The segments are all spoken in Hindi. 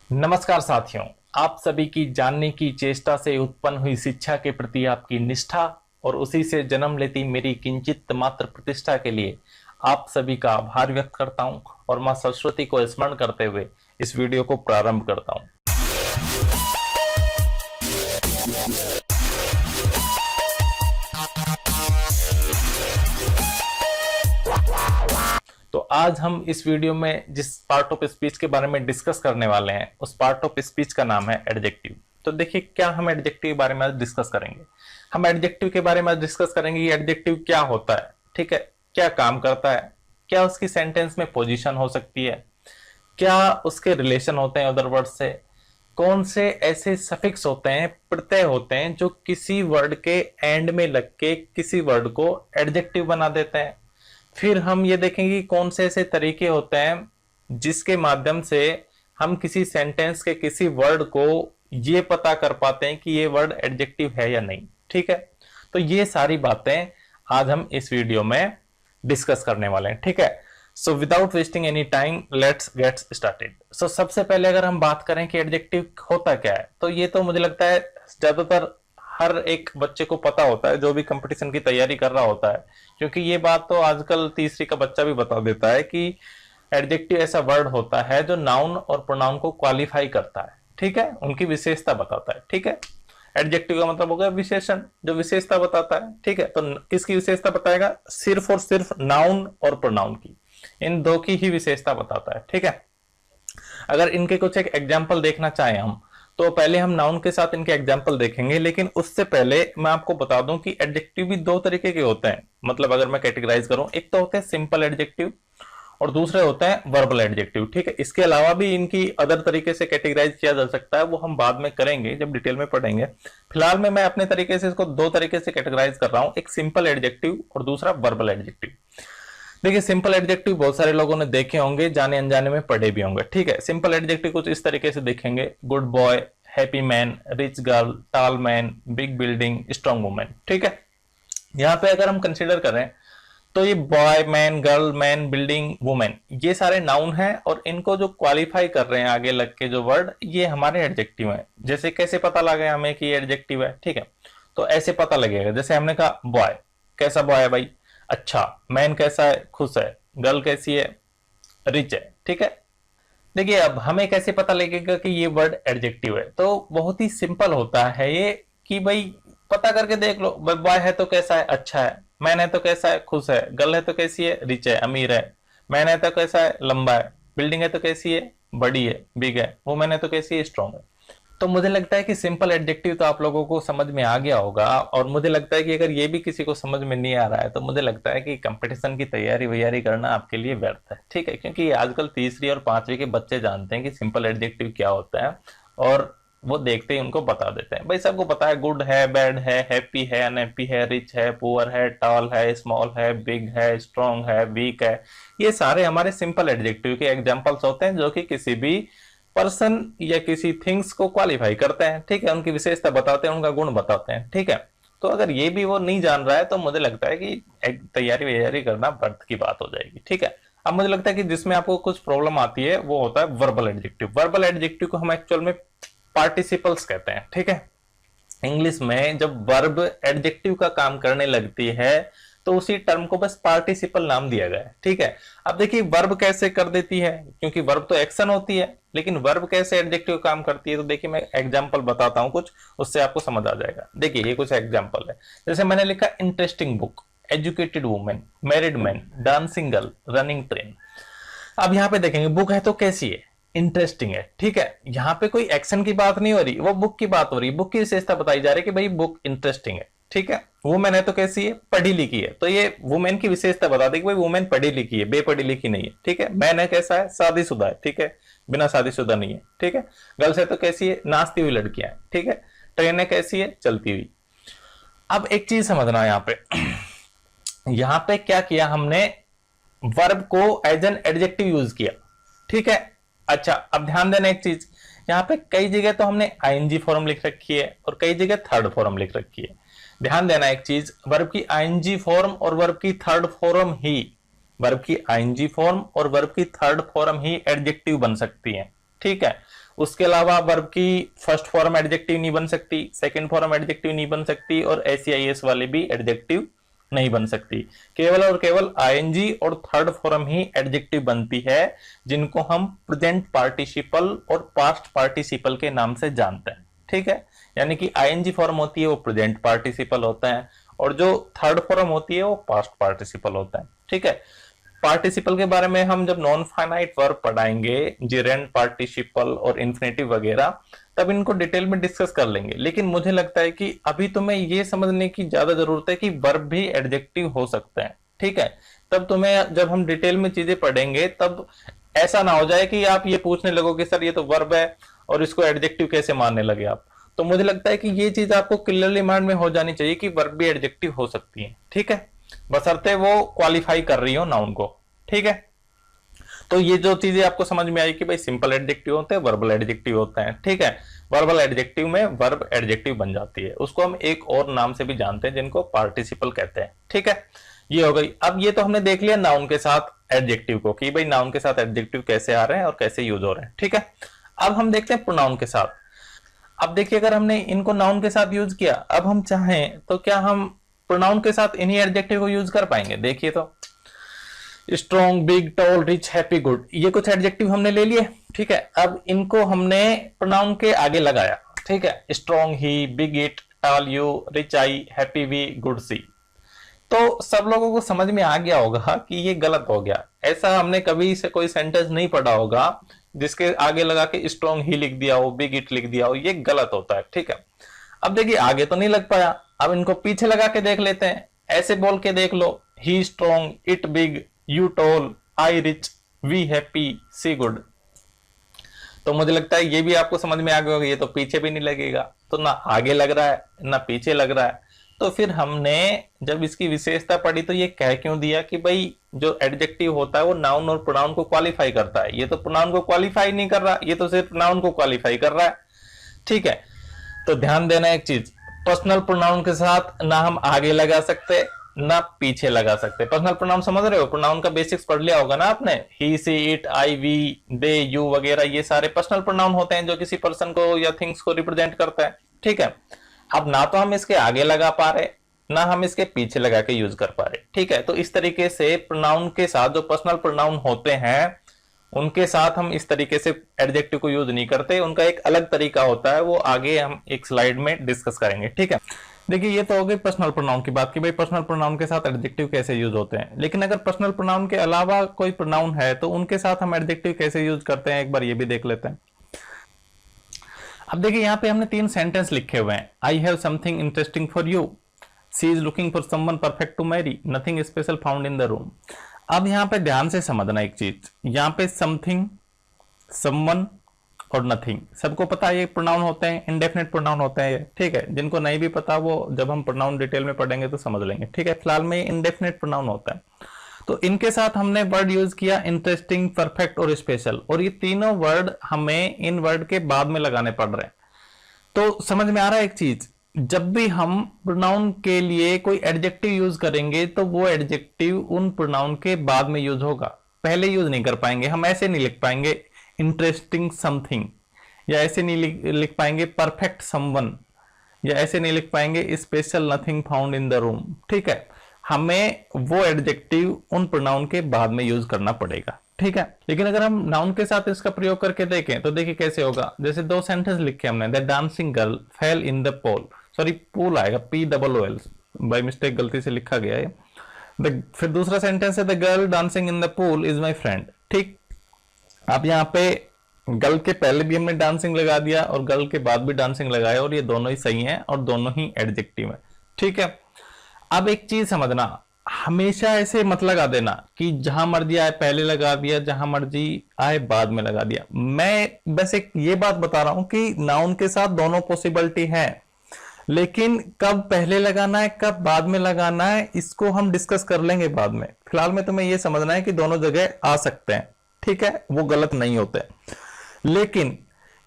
नमस्कार साथियों, आप सभी की जानने की चेष्टा से उत्पन्न हुई शिक्षा के प्रति आपकी निष्ठा और उसी से जन्म लेती मेरी किंचित मात्र प्रतिष्ठा के लिए आप सभी का आभार व्यक्त करता हूं और मां सरस्वती को स्मरण करते हुए इस वीडियो को प्रारंभ करता हूं। तो आज हम इस वीडियो में जिस पार्ट ऑफ स्पीच के बारे में डिस्कस करने वाले हैं उस पार्ट ऑफ स्पीच का नाम है एडजेक्टिव। तो देखिए, क्या हम एडजेक्टिव के बारे में आज डिस्कस करेंगे। हम एडजेक्टिव के बारे में आज डिस्कस करेंगे कि एडजेक्टिव क्या होता है, ठीक है, क्या काम करता है, क्या उसकी सेंटेंस में पोजीशन हो सकती है, क्या उसके रिलेशन होते हैं अदर वर्ड से, कौन से ऐसे सफिक्स होते हैं, प्रत्यय होते हैं जो किसी वर्ड के एंड में लग के किसी वर्ड को एडजेक्टिव बना देते हैं। फिर हम ये देखेंगे कि कौन से ऐसे तरीके होते हैं जिसके माध्यम से हम किसी सेंटेंस के किसी वर्ड को ये पता कर पाते हैं कि ये वर्ड एडजेक्टिव है या नहीं। ठीक है, तो ये सारी बातें आज हम इस वीडियो में डिस्कस करने वाले हैं। ठीक है, so without wasting any time let's get started. So सबसे पहले अगर हम बात करें कि एडजेक्टिव होता क्या है, तो ये तो मुझे लगता है ज्यादातर हर एक बच्चे को पता होता है जो भी कंपटीशन की तैयारी कर रहा होता है, क्योंकि ये बात तो आजकल तीसरी का बच्चा भी बता देता है कि एडजेक्टिव ऐसा वर्ड होता है जो नाउन और प्रोनाउन को क्वालिफाई करता है। ठीक है, उनकी विशेषता बताता है। ठीक है, एडजेक्टिव का मतलब हो गया विशेषण जो विशेषता बताता है। ठीक है, तो किसकी विशेषता बताएगा? सिर्फ और सिर्फ नाउन और प्रोनाउन की, इन दो की ही विशेषता बताता है। ठीक है, अगर इनके कुछ एक एग्जाम्पल देखना चाहें हम, तो पहले हम नाउन के साथ इनके एग्जाम्पल देखेंगे, लेकिन उससे पहले मैं आपको बता दूं कि एडजेक्टिव भी दो तरीके के होते हैं। मतलब अगर मैं कैटेगराइज करूं, एक तो होते हैं सिंपल एडजेक्टिव और दूसरे होते हैं वर्बल एडजेक्टिव। ठीक है, इसके अलावा भी इनकी अदर तरीके से कैटेगराइज किया जा सकता है, वो हम बाद में करेंगे जब डिटेल में पढ़ेंगे। फिलहाल में मैं अपने तरीके से इसको दो तरीके से कैटेगराइज कर रहा हूं, एक सिंपल एडजेक्टिव और दूसरा वर्बल एडजेक्टिव। देखिए, सिंपल एडजेक्टिव बहुत सारे लोगों ने देखे होंगे, जाने अनजाने में पढ़े भी होंगे। ठीक है, सिंपल एडजेक्टिव कुछ इस तरीके से देखेंगे: good boy, happy man, rich girl, tall man, big building, strong women. ठीक है, यहाँ पे अगर हम कंसिडर करें तो ये boy, man, girl, man, building, women, ये सारे नाउन हैं और इनको जो क्वालिफाई कर रहे हैं आगे लग के जो वर्ड, ये हमारे एडजेक्टिव हैं। जैसे कैसे पता लगे हमें कि ये एडजेक्टिव है? ठीक है, तो ऐसे पता लगेगा, जैसे हमने कहा बॉय, कैसा बॉय है भाई? अच्छा। मैन कैसा है? खुश है। गर्ल कैसी है? रिच है। ठीक है, देखिए अब हमें कैसे पता लगेगा कि ये वर्ड एडजेक्टिव है? तो बहुत ही सिंपल होता है ये कि भाई पता करके देख लो, बॉय है तो कैसा है? अच्छा है। मैन है तो कैसा है? खुश है। गर्ल है तो कैसी है? रिच है, अमीर है। मैन है तो कैसा है? लंबा है। बिल्डिंग है तो कैसी है? बड़ी है, बिग है। वुमेन है तो कैसी है? स्ट्रॉन्ग है। तो मुझे लगता है कि सिंपल एडजेक्टिव तो आप लोगों को समझ में आ गया होगा, और मुझे लगता है कि अगर ये भी किसी को समझ में नहीं आ रहा है तो मुझे लगता है कि कंपटीशन की तैयारी वैयारी करना आपके लिए व्यर्थ है। ठीक है, क्योंकि आजकल तीसरी और पांचवी के बच्चे जानते हैं कि सिंपल एडजेक्टिव क्या होता है, और वो देखते ही उनको बता देते हैं। भाई सबको पता है, गुड है, बैड है, हैप्पी है, अनहैप्पी है, रिच है, पुअर है, टॉल है, स्मॉल है, बिग है, स्ट्रॉन्ग है, वीक है। ये सारे हमारे सिंपल एडजेक्टिव के एग्जाम्पल्स होते हैं जो कि किसी भी पर्सन या किसी थिंग्स को क्वालिफाई करते हैं। ठीक है, उनकी विशेषता बताते हैं, उनका गुण बताते हैं। ठीक है, तो अगर ये भी वो नहीं जान रहा है तो मुझे लगता है कि एक तैयारी वैयारी करना व्यर्थ की बात हो जाएगी। ठीक है, अब मुझे लगता है कि जिसमें आपको कुछ प्रॉब्लम आती है वो होता है वर्बल एडजेक्टिव। वर्बल एडजेक्टिव को हम एक्चुअल में पार्टिसिपल्स कहते हैं। ठीक है, इंग्लिश में जब वर्ब एडजेक्टिव का काम करने लगती है तो उसी टर्म को बस पार्टिसिपल नाम दिया गया है। ठीक है, अब देखिए वर्ब कैसे कर देती है, क्योंकि वर्ब तो एक्शन होती है, लेकिन वर्ब कैसे एडजेक्टिव काम करती है, तो देखिए मैं एग्जांपल बताता हूं कुछ, उससे आपको समझ आ जाएगा। देखिए ये कुछ एग्जांपल है, जैसे मैंने लिखा interesting book, educated women, married man, dancing girl, running train. अब यहाँ पे देखेंगे बुक है तो कैसी है? इंटरेस्टिंग है। ठीक है, यहाँ पे कोई एक्शन की बात नहीं हो रही, वो बुक की बात हो रही है, बुक की विशेषता बताई जा रही है कि भाई बुक इंटरेस्टिंग है। ठीक है, वुमेन है तो कैसी है? पढ़ी लिखी है, तो ये वुमेन की विशेषता बता दी कि भाई वुमेन पढ़ी लिखी है, बेपढ़ी लिखी नहीं है। ठीक है, मैन है कैसा है? शादीशुदा है। ठीक है, बिना शादीशुदा नहीं है। ठीक है, गर्ल्स है तो कैसी है? नाचती हुई लड़कियां है। ठीक है, ट्रेन है कैसी है? चलती हुई। अब एक चीज समझना यहाँ पे यहाँ पे क्या किया हमने? वर्ब को एज एन एडजेक्टिव यूज किया। ठीक है, अच्छा अब ध्यान देना एक चीज, यहाँ पे कई जगह तो हमने आईएनजी फॉर्म लिख रखी है और कई जगह थर्ड फॉर्म लिख रखी है। ध्यान देना एक चीज, वर्ब की आईएनजी फॉर्म और वर्ब की थर्ड फॉर्म ही वर्ब की आईएनजी फॉर्म और वर्ब की थर्ड फॉर्म ही एडजेक्टिव बन सकती है। ठीक है, उसके अलावा वर्ब की फर्स्ट फॉर्म एडजेक्टिव नहीं बन सकती, सेकंड फॉर्म एडजेक्टिव नहीं बन सकती, और एसईआईएस वाली भी एडजेक्टिव नहीं बन सकती। केवल और केवल आईएनजी और थर्ड फॉर्म ही एडजेक्टिव बनती है, जिनको हम प्रेजेंट पार्टिसिपल और पास्ट पार्टिसिपल के नाम से जानते हैं। ठीक है, यानी कि आईएनजी फॉर्म होती है वो प्रेजेंट पार्टिसिपल होता है, और जो थर्ड फॉर्म होती है वो पास्ट पार्टिसिपल होता है। ठीक है, पार्टिसिपल के बारे में हम जब नॉन फाइनाइट वर्ब पढ़ाएंगे, जेरेंड पार्टिसिपल और इन्फिनेटिव वगैरह, तब इनको डिटेल में डिस्कस कर लेंगे। लेकिन मुझे लगता है कि अभी तुम्हें ये समझने की ज्यादा जरूरत है कि वर्ब भी एडजेक्टिव हो सकते हैं। ठीक है, तब तुम्हें जब हम डिटेल में चीजें पढ़ेंगे तब ऐसा ना हो जाए कि आप ये पूछने लगोगे सर ये तो वर्ब है और इसको एडजेक्टिव कैसे मानने लगे आप। तो मुझे लगता है कि ये चीज आपको क्लियरली माइंड में हो जानी चाहिए कि वर्ब भी एडजेक्टिव हो सकती है। ठीक है, बशर्ते वो क्वालिफाई कर रही हो नाउन को। ठीक है, तो ये जो चीजें आपको समझ में आई कि भाई सिंपल एडजेक्टिव होते हैं, वर्बल एडजेक्टिव होते हैं। ठीक है, वर्बल एडजेक्टिव में वर्ब एडजेक्टिव बन जाती है, उसको हम एक और नाम से भी जानते हैं जिनको पार्टिसिपल कहते हैं। ठीक है, ये हो गई। अब ये तो हमने देख लिया नाउन के साथ एडजेक्टिव को, कि भाई नाउन के साथ एडजेक्टिव कैसे आ रहे हैं और कैसे यूज हो रहे हैं। ठीक है, अब हम देखते हैं प्रोनाउन के साथ। अब देखिए, अगर हमने इनको नाउन के साथ यूज किया, अब हम चाहें तो क्या हम प्रोनाउन के साथ इन्हीं एडजेक्टिव को यूज कर पाएंगे? देखिए तो strong, big, tall, rich, happy, good, ये कुछ एडजेक्टिव हमने ले लिए। ठीक है, अब इनको हमने प्रोनाउन के आगे लगाया। ठीक है, strong he, big it, tall you, rich I, happy we, good she. तो सब लोगों को समझ में आ गया होगा कि ये गलत हो गया। ऐसा हमने कभी से कोई सेंटेंस नहीं पढ़ा होगा जिसके आगे लगा के स्ट्रॉन्ग ही लिख दिया हो, बिग इट लिख दिया हो, ये गलत होता है। ठीक है, अब देखिए आगे तो नहीं लग पाया, अब इनको पीछे लगा के देख लेते हैं। ऐसे बोल के देख लो, he strong, it big, you tall, I rich, we happy, she good. तो मुझे लगता है ये भी आपको समझ में आ गया होगा, ये तो पीछे भी नहीं लगेगा, तो ना आगे लग रहा है ना पीछे लग रहा है। तो फिर हमने जब इसकी विशेषता पढ़ी तो ये कह क्यों दिया कि भाई जो एडजेक्टिव होता है वो नाउन और प्रोनाउन को क्वालिफाई करता है। ये तो प्रोनाउन को क्वालिफाई नहीं कर रहा, ये तो सिर्फ नाउन को क्वालिफाई कर रहा है। ठीक है, तो ध्यान देना एक चीज, पर्सनल प्रोनाउन के साथ ना हम आगे लगा सकते ना पीछे लगा सकते। पर्सनल प्रोनाउन समझ रहे हो, प्रोनाउन का बेसिक्स पढ़ लिया होगा ना आपने, he, she, it, I, we, they, you वगैरह, ये सारे पर्सनल प्रोनाउन होते हैं जो किसी पर्सन को या थिंग्स को रिप्रेजेंट करता है। ठीक है, अब ना तो हम इसके आगे लगा पा रहे ना हम इसके पीछे लगा के यूज कर पा रहे। ठीक है, तो इस तरीके से प्रोनाउन के साथ जो पर्सनल प्रोनाउन होते हैं उनके साथ हम इस तरीके से एडजेक्टिव को यूज नहीं करते, उनका एक अलग तरीका होता है, वो आगे हम एक स्लाइड में डिस्कस करेंगे। ठीक है, देखिए ये तो हो गई पर्सनल प्रोनाउन की बात कि भाई पर्सनल प्रोनाउन के साथ एडजेक्टिव कैसे यूज होते हैं। लेकिन अगर पर्सनल प्रोनाउन के अलावा कोई प्रोनाउन है तो उनके साथ हम एडजेक्टिव कैसे यूज करते हैं, एक बार ये भी देख लेते हैं। अब देखिए यहाँ पे हमने 3 सेंटेंस लिखे हुए हैं। I have something interesting for you, she is looking for someone perfect to marry, nothing special found in the room. अब यहाँ पे ध्यान से समझना एक चीज, यहाँ पे समथिंग, समवन और नथिंग, सबको पता है ये प्रोनाउन होते हैं, इंडेफिनिट प्रोनाउन होते हैं। ठीक है, जिनको नहीं भी पता वो जब हम प्रोनाउन डिटेल में पढ़ेंगे तो समझ लेंगे। ठीक है, फिलहाल में इंडेफिनिट प्रोनाउन होता है। तो इनके साथ हमने वर्ड यूज किया इंटरेस्टिंग, परफेक्ट और स्पेशल, और ये तीनों वर्ड हमें इन वर्ड के बाद में लगाने पड़ रहे हैं। तो समझ में आ रहा है एक चीज, जब भी हम प्रोनाउन के लिए कोई एडजेक्टिव यूज करेंगे तो वो एडजेक्टिव उन प्रोनाउन के बाद में यूज होगा, पहले यूज नहीं कर पाएंगे। हम ऐसे नहीं लिख पाएंगे इंटरेस्टिंग समथिंग, या ऐसे नहीं लिख पाएंगे परफेक्ट समवन, या ऐसे नहीं लिख पाएंगे special nothing found in the room. ठीक है, हमें वो एडजेक्टिव उन प्रोनाउन के बाद में यूज करना पड़ेगा। ठीक है, लेकिन अगर हम नाउन के साथ इसका प्रयोग करके देखें तो देखिए कैसे होगा। जैसे 2 सेंटेंस लिखे हमने, the dancing girl fell in the pole, sorry pool आएगा, POOL, बाय मिस्टेक गलती से लिखा गया है। फिर दूसरा सेंटेंस है the girl dancing in the pool is my friend. ठीक, अब यहाँ पे गर्ल के पहले भी हमने डांसिंग लगा दिया और गर्ल के बाद भी डांसिंग लगाया, और ये दोनों ही सही हैं और दोनों ही एडजेक्टिव है। ठीक है, अब एक चीज समझना, हमेशा ऐसे मत लगा देना कि जहां मर्जी आए पहले लगा दिया, जहां मर्जी आए बाद में लगा दिया। मैं बस एक ये बात बता रहा हूं कि नाउन के साथ दोनों पॉसिबिलिटी है, लेकिन कब पहले लगाना है कब बाद में लगाना है इसको हम डिस्कस कर लेंगे बाद में। फिलहाल में तुम्हें यह समझना है कि दोनों जगह आ सकते हैं। ठीक है, वो गलत नहीं होते। लेकिन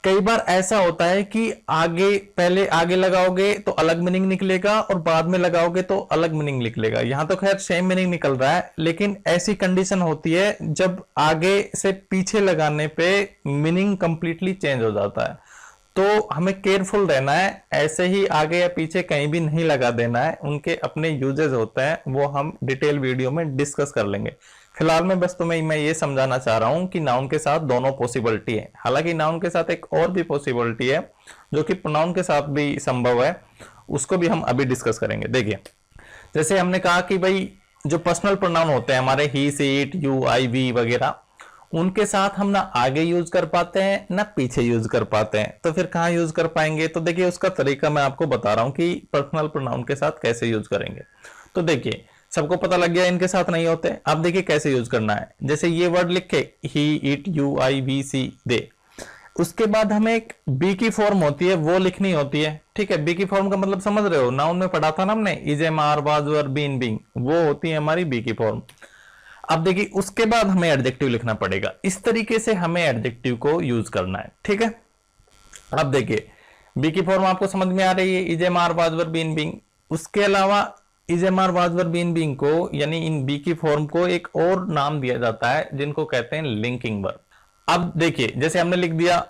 कई बार ऐसा होता है कि आगे पहले आगे लगाओगे तो अलग मीनिंग निकलेगा और बाद में लगाओगे तो अलग मीनिंग निकलेगा। यहां तो खैर सेम मीनिंग निकल रहा है, लेकिन ऐसी कंडीशन होती है जब आगे से पीछे लगाने पे मीनिंग कंप्लीटली चेंज हो जाता है। तो हमें केयरफुल रहना है, ऐसे ही आगे या पीछे कहीं भी नहीं लगा देना है। उनके अपने यूजेस होते हैं, वो हम डिटेल वीडियो में डिस्कस कर लेंगे। फिलहाल में बस तुम्हें मैं ये समझाना चाह रहा हूं कि नाउन के साथ दोनों पॉसिबिलिटी है। हालांकि नाउन के साथ एक और भी पॉसिबिलिटी है जो कि प्रोनाउन के साथ भी संभव है, उसको भी हम अभी डिस्कस करेंगे। देखिए, जैसे हमने कहा कि भाई जो पर्सनल प्रोनाउन होते हैं हमारे, ही, she, it, you, I, we वगैरह, उनके साथ हम ना आगे यूज कर पाते हैं ना पीछे यूज कर पाते हैं। तो फिर कहां यूज कर पाएंगे? तो देखिए, उसका तरीका मैं आपको बता रहा हूं कि पर्सनल प्रोनाउन के साथ कैसे यूज करेंगे। तो देखिए, सबको पता लग गया इनके साथ नहीं होते। अब देखिए कैसे यूज करना है। जैसे ये वर्ड लिखे, ही, इट, यू, आई, वी, सी, दे, उसके बाद हमें एक बी की फॉर्म होती है वो लिखनी होती है। ठीक है, बी की फॉर्म का मतलब समझ रहे हो? नाउन में पढ़ा था ना हमने, is, am, are, was, were, been, being, वो होती है हमारी बी की फॉर्म। अब देखिए, उसके बाद हमें एडजेक्टिव लिखना पड़ेगा। इस तरीके से हमें एडजेक्टिव को यूज करना है। ठीक है, अब देखिए, बी की फॉर्म आपको समझ में आ रही है, is, am, are, was, were, been, being. उसके अलावा is, am, are, was, were, been, being को, यानी इन बी की फॉर्म को एक और नाम दिया जाता है जिनको कहते हैं लिंकिंग वर्ब। अब देखिए, जैसे हमने लिख दिया,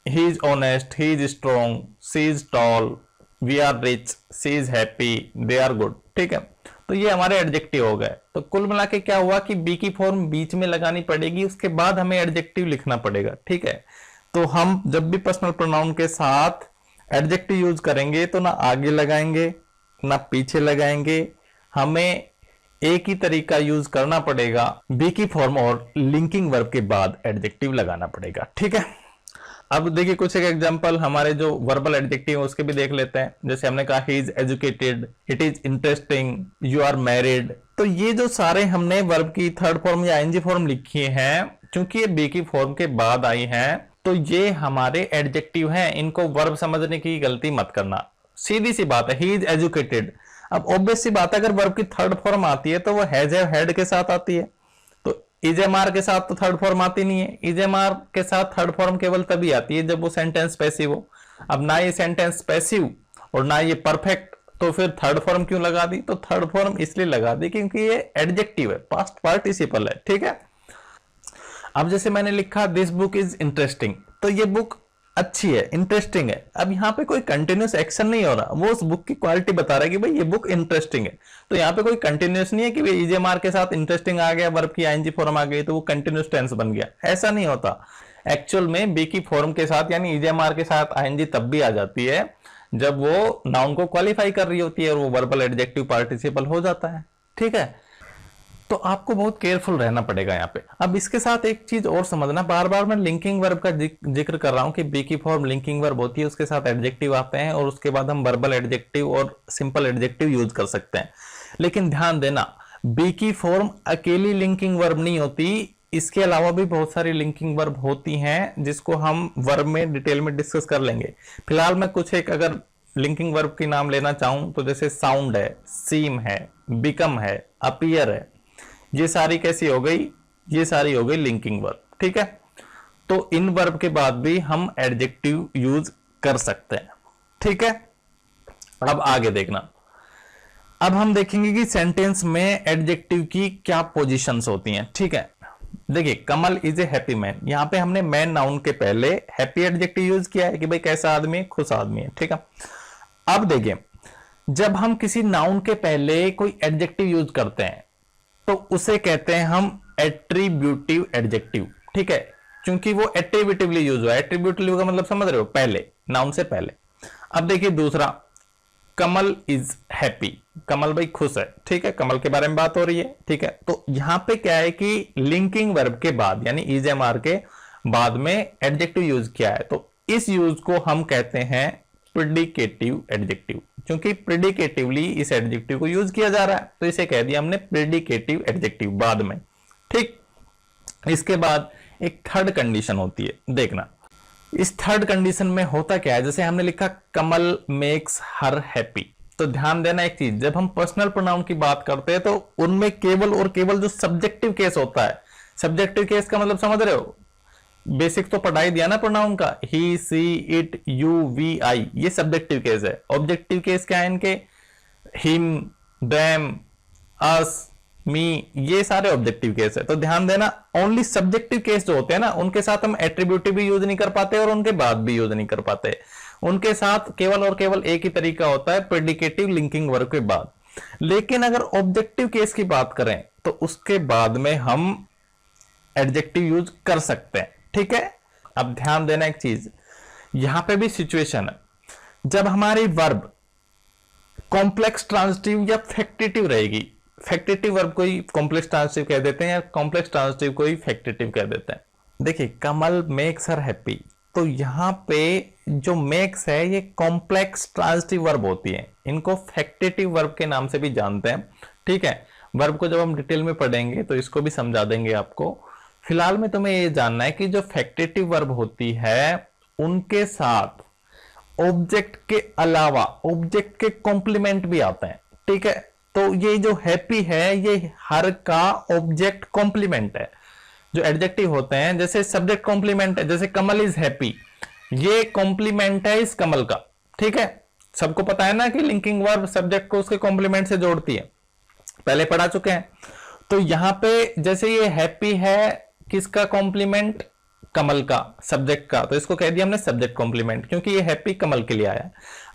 he is honest, he is strong, she is tall, we are rich, she is happy, they are good. ठीक है, तो ये हमारे एडजेक्टिव हो गए। तो कुल मिला के क्या हुआ कि बी की फॉर्म बीच में लगानी पड़ेगी, उसके बाद हमें एडजेक्टिव लिखना पड़ेगा। ठीक है, तो हम जब भी पर्सनल प्रोनाउन के साथ एडजेक्टिव यूज करेंगे तो ना आगे लगाएंगे ना पीछे लगाएंगे, हमें एक ही तरीका यूज करना पड़ेगा, बी की फॉर्म और लिंकिंग वर्ब के बाद एडजेक्टिव लगाना पड़ेगा। ठीक है, अब देखिए कुछ एक एग्जांपल हमारे जो वर्बल एडजेक्टिव है उसके भी देख लेते हैं। जैसे हमने कहा, he is educated, it is interesting, you are married. तो ये जो सारे हमने वर्ब की थर्ड फॉर्म या आईएनजी फॉर्म लिखी है, क्योंकि ये बी की फॉर्म के बाद आई है, तो ये हमारे एडजेक्टिव हैं। इनको वर्ब समझने की गलती मत करना, सीधी सी बात है। ही इज एजुकेटेड, अब ऑब्वियस सी बात है, अगर वर्ब की थर्ड फॉर्म आती है तो वो हैज, हैड के साथ आती है। इज, एम, आर के साथ तो थर्ड फॉर्म आती नहीं है। इज, एम, आर के साथ थर्ड फॉर्म केवल तभी आती है जब वो सेंटेंस पैसिव हो। अब ना ये सेंटेंस पैसिव और ना ये परफेक्ट, तो फिर थर्ड फॉर्म क्यों लगा दी? तो थर्ड फॉर्म इसलिए लगा दी क्योंकि ये एडजेक्टिव है, पास्ट पार्टिसिपल है। ठीक है, अब जैसे मैंने लिखा, दिस बुक इज इंटरेस्टिंग, तो ये बुक अच्छी है, इंटरेस्टिंग है। अब यहाँ पे कोई कंटिन्यूस एक्शन नहीं हो रहा, वो उस बुक की क्वालिटी बता रहा है कि भाई ये बुक इंटरेस्टिंग है। तो यहाँ पे कोई कंटिन्यूस नहीं है कि भाई ईजेएमआर के साथ इंटरेस्टिंग आ गया, वर्ब की आईएनजी फॉर्म आ गई तो वो कंटिन्यूस टेंस बन गया, ऐसा नहीं होता। एक्चुअल में बी की फॉर्म के साथ यानी ईजेएमआर के साथ आईएनजी तब भी आ जाती है जब वो नाउन को क्वालिफाई कर रही होती है और वो वर्बल एडजेक्टिव पार्टिसिपल हो जाता है। ठीक है, तो आपको बहुत केयरफुल रहना पड़ेगा यहाँ पे। अब इसके साथ एक चीज और समझना, बार बार मैं लिंकिंग वर्ब का जिक्र कर रहा हूँ कि बी की फॉर्म लिंकिंग वर्ब होती है, उसके साथ एडजेक्टिव आते हैं और उसके बाद हम वर्बल एडजेक्टिव और सिंपल एडजेक्टिव यूज कर सकते हैं। लेकिन ध्यान देना, बी की फॉर्म अकेली लिंकिंग वर्ब नहीं होती, इसके अलावा भी बहुत सारी लिंकिंग वर्ब होती हैं जिसको हम वर्ब में डिटेल में डिस्कस कर लेंगे। फिलहाल मैं कुछ एक अगर लिंकिंग वर्ब के नाम लेना चाहूं तो जैसे साउंड है, सीम है, बिकम है, अपीयर है, ये सारी कैसी हो गई? ये सारी हो गई लिंकिंग वर्ब। ठीक है, तो इन वर्ब के बाद भी हम एडजेक्टिव यूज कर सकते हैं। ठीक है, अब आगे देखना, अब हम देखेंगे कि सेंटेंस में एडजेक्टिव की क्या पोजीशंस होती हैं। ठीक है, देखिए, कमल इज ए हैप्पी मैन, यहां पे हमने मैन नाउन के पहले हैप्पी एडजेक्टिव यूज किया है कि भाई कैसा आदमी है? खुश आदमी है। ठीक है, अब देखिए, जब हम किसी नाउन के पहले कोई एडजेक्टिव यूज करते हैं तो उसे कहते हैं हम एट्रीब्यूटिव एडजेक्टिव। ठीक है, क्योंकि वो एट्रीब्यूटिवली यूज हुआ है। एट्रीब्यूटिव का मतलब समझ रहे हो? पहले, नाउन से पहले। अब देखिए दूसरा, कमल इज हैप्पी, कमल भाई खुश है। ठीक है, कमल के बारे में बात हो रही है। ठीक है, तो यहां पे क्या है कि लिंकिंग वर्ब के बाद यानी ईजेएमआर के बाद में एडजेक्टिव यूज किया है, तो इस यूज को हम कहते हैं प्रेडिकेटिव एडजेक्टिव, क्योंकि प्रेडिकेटिवली इस एडजेक्टिव को यूज किया जा रहा है तो इसे कह दिया हमने प्रेडिकेटिव एडजेक्टिव बाद में। ठीक, इसके बाद एक थर्ड कंडीशन होती है, देखना इस थर्ड कंडीशन में होता क्या है। जैसे हमने लिखा कमल मेक्स हर हैप्पी, तो ध्यान देना एक चीज, जब हम पर्सनल प्रोनाउन की बात करते हैं तो उनमें केवल और केवल जो सब्जेक्टिव केस होता है, सब्जेक्टिव केस का मतलब समझ रहे हो? बेसिक तो पढ़ा ही दिया ना प्रोनाउन का, ही, सी, इट, यू, वी, आई, ये सब्जेक्टिव केस है। ऑब्जेक्टिव केस क्या है इनके, हिम, देम, अस, मी, ये सारे ऑब्जेक्टिव केस है। तो ध्यान देना, ओनली सब्जेक्टिव केस जो होते हैं ना, उनके साथ हम एट्रीब्यूटिव भी यूज नहीं कर पाते और उनके बाद भी यूज नहीं कर पाते। उनके साथ केवल और केवल एक ही तरीका होता है, प्रेडिकेटिव लिंकिंग वर्ब के बाद। लेकिन अगर ऑब्जेक्टिव केस की बात करें तो उसके बाद में हम एडजेक्टिव यूज कर सकते हैं, ठीक है। अब ध्यान देना एक चीज, यहां पे भी सिचुएशन है, जब हमारी वर्ब कॉम्प्लेक्स ट्रांजिटिव या फैक्टिटिव रहेगी। फैक्टिटिव वर्ब को ही कॉम्प्लेक्स ट्रांजिटिव कह देते हैं या कॉम्प्लेक्स ट्रांजिटिव को ही फैक्टिटिव कह देते हैं। देखिए, कमल मेक्स हर हैप्पी, तो यहां पे जो मेक्स है ये कॉम्प्लेक्स ट्रांजिटिव वर्ब होती है, इनको फैक्टिटिव वर्ब के नाम से भी जानते हैं, ठीक है। वर्ब को जब हम डिटेल में पढ़ेंगे तो इसको भी समझा देंगे आपको। फिलहाल में तुम्हें ये जानना है कि जो फैक्टिटिव वर्ब होती है उनके साथ ऑब्जेक्ट के अलावा ऑब्जेक्ट के कॉम्प्लीमेंट भी आते हैं, ठीक है। तो ये जो हैप्पी है ये हर का ऑब्जेक्ट कॉम्प्लीमेंट है। जो एडजेक्टिव होते हैं, जैसे सब्जेक्ट कॉम्प्लीमेंट है, जैसे कमल इज हैप्पी, ये कॉम्प्लीमेंट है इस कमल का, ठीक है। सबको पता है ना कि लिंकिंग वर्ब सब्जेक्ट को उसके कॉम्प्लीमेंट से जोड़ती है, पहले पढ़ा चुके हैं। तो यहां पे जैसे ये हैप्पी है किसका कॉम्प्लीमेंट, कमल का, सब्जेक्ट का, तो इसको कह दिया हमने सब्जेक्ट कॉम्प्लीमेंट, क्योंकि ये हैप्पी कमल के लिए आया।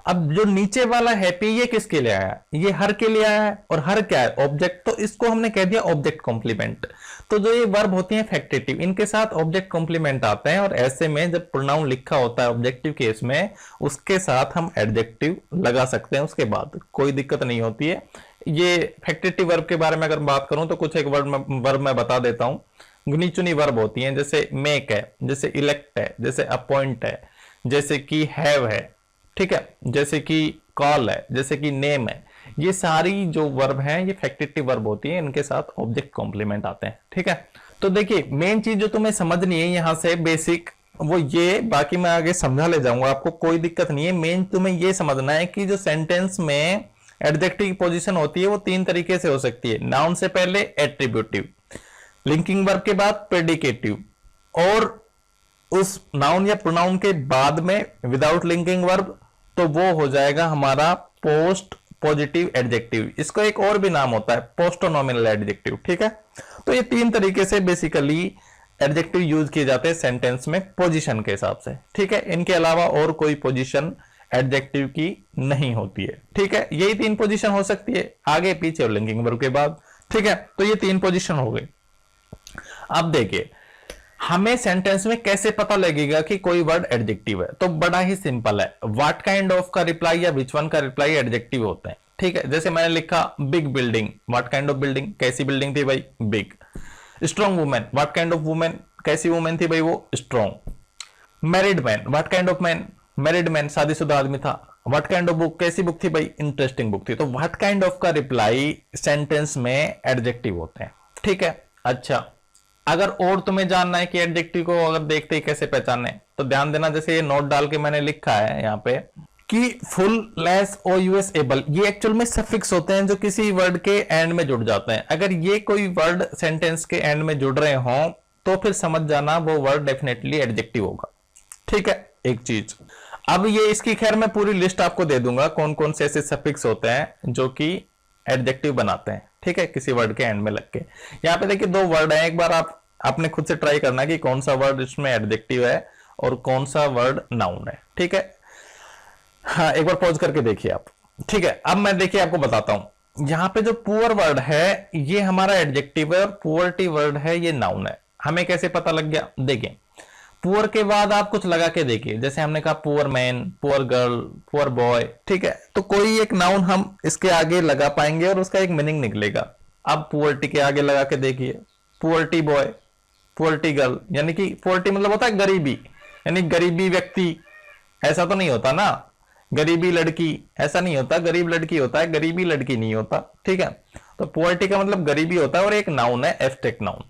अब जो नीचे वाला हैप्पी ये किसके लिए आया, ये हर के लिए आया है, और हर क्या है, ऑब्जेक्ट, तो इसको हमने कह दिया ऑब्जेक्ट कॉम्प्लीमेंट। तो जो ये वर्ब होती है फैक्टिटिव, इनके साथ ऑब्जेक्ट कॉम्प्लीमेंट आते हैं, और ऐसे में जब प्रोनाउन लिखा होता है ऑब्जेक्टिव केस में, उसके साथ हम एडजेक्टिव लगा सकते हैं, उसके बाद कोई दिक्कत नहीं होती है। ये फैक्टिटिव वर्ब के बारे में अगर बात करूं तो कुछ एक वर्ब मैं बता देता हूं। गुनी चुनी वर्ब होती हैं, जैसे मेक है, जैसे इलेक्ट है, जैसे अपॉइंट है, जैसे कि हैव है, ठीक है, जैसे कि कॉल है, जैसे कि नेम है। ये सारी जो वर्ब हैं ये फैक्टिटिव वर्ब होती है, इनके साथ ऑब्जेक्ट कॉम्प्लीमेंट आते हैं, ठीक है। तो देखिए, मेन चीज जो तुम्हें समझनी है यहां से बेसिक, वो ये, बाकी मैं आगे समझा ले जाऊंगा, आपको कोई दिक्कत नहीं है। मेन तुम्हें ये समझना है कि जो सेंटेंस में एडजेक्टिव की पोजीशन होती है वो तीन तरीके से हो सकती है। नाउन से पहले एट्रीब्यूटिव, लिंकिंग वर्ब के बाद प्रेडिकेटिव, और उस नाउन या प्रोनाउन के बाद में विदाउट लिंकिंग वर्ब, तो वो हो जाएगा हमारा पोस्ट पॉजिटिव एडजेक्टिव। इसको एक और भी नाम होता है पोस्टोनोमिनल एडजेक्टिव, ठीक है। तो ये तीन तरीके से बेसिकली एडजेक्टिव यूज किए जाते हैं सेंटेंस में पोजीशन के हिसाब से, ठीक है। इनके अलावा और कोई पोजीशन एडजेक्टिव की नहीं होती है, ठीक है। यही तीन पोजीशन हो सकती है, आगे पीछे और लिंकिंग वर्ब के बाद, ठीक है। तो ये तीन पोजीशन हो गई। अब देखिए, हमें सेंटेंस में कैसे पता लगेगा कि कोई वर्ड एडजेक्टिव है, तो बड़ा ही सिंपल है। व्हाट काइंड ऑफ का रिप्लाई या विच वन का रिप्लाई एडजेक्टिव होते हैं, ठीक है। जैसे मैंने लिखा big building, what kind of building, कैसी बिल्डिंग थी भाई, big. Strong women, what kind of women, कैसी वुमेन थी भाई, वो strong. Married man, what kind of man, married man, शादीशुदा आदमी था। व्हाट काइंड ऑफ बुक, कैसी बुक थी भाई, इंटरेस्टिंग बुक थी। तो व्हाट काइंड ऑफ का रिप्लाई सेंटेंस में एडजेक्टिव होते हैं, ठीक है। अच्छा, अगर और तुम्हें जानना है कि एडजेक्टिव को अगर देखते ही कैसे पहचाने, तो ध्यान देना, जैसे ये नोट डाल के मैंने लिखा है यहाँ पे कि फुल, लेस, ओ यूएस, एबल, ये एक्चुअल में सफिक्स होते हैं जो किसी वर्ड के एंड में जुड़ जाते हैं। अगर ये कोई वर्ड सेंटेंस के एंड में जुड़ रहे हो तो फिर समझ जाना वो वर्ड डेफिनेटली एडजेक्टिव होगा, ठीक है। एक चीज, अब ये इसकी खैर मैं पूरी लिस्ट आपको दे दूंगा कौन कौन से ऐसे सफिक्स होते हैं जो कि एडजेक्टिव बनाते हैं, ठीक है, किसी वर्ड के एंड में लग के। यहाँ पे देखिए दो वर्ड है, एक बार आपने खुद से ट्राई करना कि कौन सा वर्ड इसमें एडजेक्टिव है और कौन सा वर्ड नाउन है, ठीक है। हाँ, एक बार पॉज करके देखिए आप, ठीक है। अब मैं देखिए आपको बताता हूं, यहाँ पे जो पुअर वर्ड है ये हमारा एडजेक्टिव है और पुअर्टी वर्ड है ये नाउन है। हमें कैसे पता लग गया, देखिए पुअर के बाद आप कुछ लगा के देखिए, जैसे हमने कहा poor man, poor girl, poor boy, ठीक है। तो कोई एक नाउन हम इसके आगे लगा पाएंगे और उसका एक मीनिंग निकलेगा। अब पुअर्टी के आगे लगा के देखिए, पुअर्टी बॉय, पुअर्टी गर्ल, यानी कि पुअर्टी मतलब होता है गरीबी, यानी गरीबी व्यक्ति, ऐसा तो नहीं होता ना। गरीबी लड़की ऐसा नहीं होता, गरीब लड़की होता है, गरीबी लड़की नहीं होता, ठीक है। तो पुअर्टी का मतलब गरीबी होता है और एक नाउन है एब्स्ट्रैक्ट नाउन।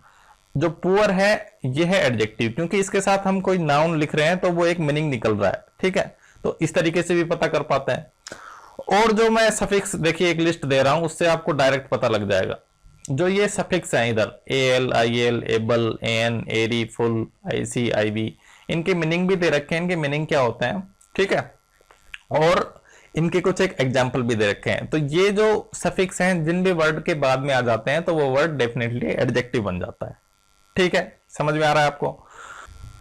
जो पुअर है ये है एडजेक्टिव, क्योंकि इसके साथ हम कोई नाउन लिख रहे हैं तो वो एक मीनिंग निकल रहा है, ठीक है। तो इस तरीके से भी पता कर पाते हैं। और जो मैं सफिक्स देखिए एक लिस्ट दे रहा हूं उससे आपको डायरेक्ट पता लग जाएगा। जो ये सफिक्स हैं इधर L, I L, able, N, ary, ful, I C, I V, इनके मीनिंग भी दे रखे हैं, इनके मीनिंग क्या होते हैं, ठीक है, और इनके कुछ एक एग्जाम्पल भी दे रखे हैं। तो ये जो सफिक्स हैं जिन भी वर्ड के बाद में आ जाते हैं तो वो वर्ड डेफिनेटली एडजेक्टिव बन जाता है। ठीक है, समझ में आ रहा है आपको?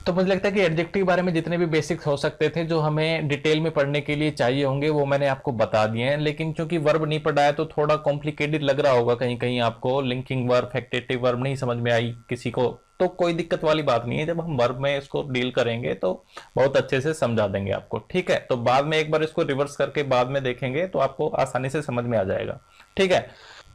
तो मुझे लगता है कि एडजेक्टिव के बारे में जितने भी बेसिक्स हो सकते थे जो हमें डिटेल में पढ़ने के लिए चाहिए होंगे वो मैंने आपको बता दिए हैं। लेकिन क्योंकि वर्ब नहीं पढ़ा है तो थोड़ा कॉम्प्लिकेटेड लग रहा होगा कहीं कहीं आपको, लिंकिंग वर्ब, फैक्टेटिव वर्ब नहीं समझ में आई किसी को, तो कोई दिक्कत वाली बात नहीं है। जब हम वर्ब में इसको डील करेंगे तो बहुत अच्छे से समझा देंगे आपको। ठीक है, तो बाद में एक बार इसको रिवर्स करके बाद में देखेंगे तो आपको आसानी से समझ में आ जाएगा। ठीक है,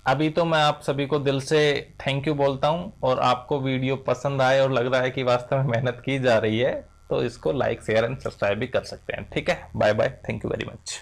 अभी तो मैं आप सभी को दिल से थैंक यू बोलता हूं, और आपको वीडियो पसंद आए और लग रहा है कि वास्तव में मेहनत की जा रही है तो इसको लाइक, शेयर एंड सब्सक्राइब भी कर सकते हैं। ठीक है, bye bye, thank you very much.